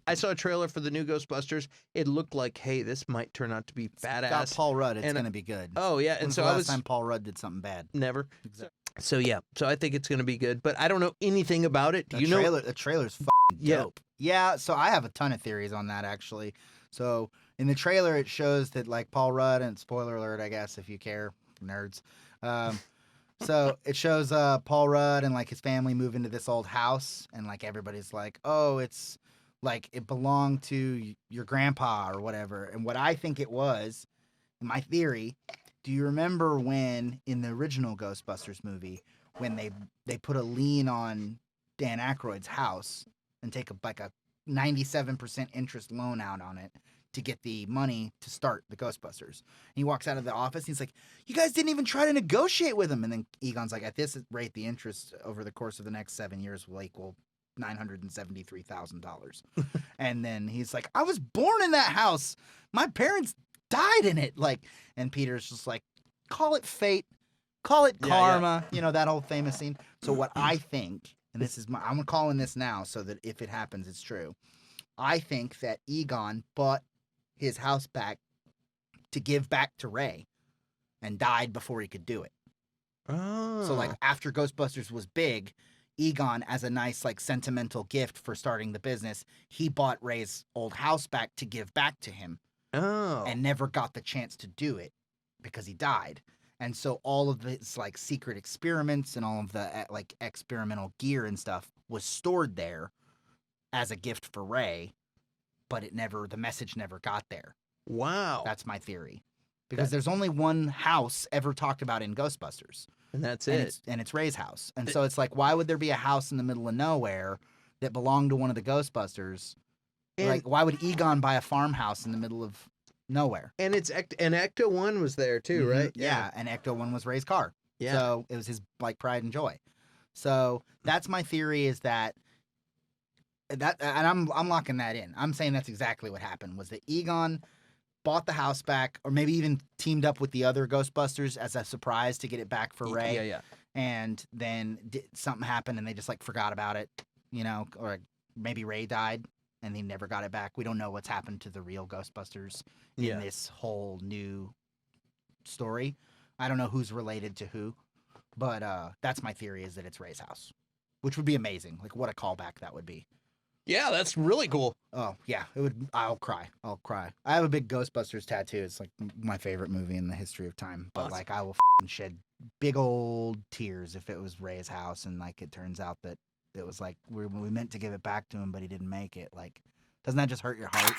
I saw a trailer for the new Ghostbusters. It looked like, hey, this might turn out to be badass. It's got Paul Rudd. It's going to be good. Oh yeah, and When's so the I last was time Paul Rudd did something bad? never. Exactly. So yeah, so I think it's going to be good, but I don't know anything about it. Do you know? The trailer's fucking Yeah. dope. Yeah, so I have a ton of theories on that actually. So in the trailer, it shows that like Paul Rudd, and spoiler alert, I guess if you care, nerds. So it shows Paul Rudd and like his family move into this old house, and like everybody's like, oh, it's like it belonged to your grandpa or whatever. And what I think it was, my theory. Do you remember when in the original Ghostbusters movie when they put a lien on Dan Aykroyd's house and take a 97% interest loan out on it to get the money to start the Ghostbusters? And he walks out of the office and he's like, you guys didn't even try to negotiate with him. And then Egon's like, at this rate, the interest over the course of the next 7 years will equal $973,000. And then he's like, I was born in that house. My parents died in it. Like, and Peter's just like, call it fate, call it karma, you know, that whole famous scene. So what I think, and this is I'm calling this now so that if it happens, it's true. I think that Egon bought his house back to give back to Ray and died before he could do it. Oh. So like after Ghostbusters was big, Egon, as a nice like sentimental gift for starting the business, he bought Ray's old house back to give back to him. Oh. And never got the chance to do it because he died. And so all of his like secret experiments and all of the like experimental gear and stuff was stored there as a gift for Ray, but the message never got there. Wow. That's my theory. Because there's only one house ever talked about in Ghostbusters. And that's it. And it's Ray's house. And so it's like, why would there be a house in the middle of nowhere that belonged to one of the Ghostbusters? And, like, why would Egon buy a farmhouse in the middle of nowhere? And Ecto 1 was there too, right? Yeah, and Ecto 1 was Ray's car. Yeah. So it was his like pride and joy. So that's my theory, is that and I'm locking that in. I'm saying that's exactly what happened, was that Egon bought the house back, or maybe even teamed up with the other Ghostbusters as a surprise to get it back for Ray. Yeah. And then something happened and they just like forgot about it, you know, or maybe Ray died and he never got it back. We don't know what's happened to the real Ghostbusters in this whole new story. I don't know who's related to who, but that's my theory, is that it's Ray's house, which would be amazing. Like, what a callback that would be. Yeah, that's really cool. Oh, yeah. It would. I'll cry. I have a big Ghostbusters tattoo. It's like my favorite movie in the history of time. But, like, I will shed big old tears if it was Ray's house and, like, it turns out that it was, like, we meant to give it back to him, but he didn't make it. Like, doesn't that just hurt your heart?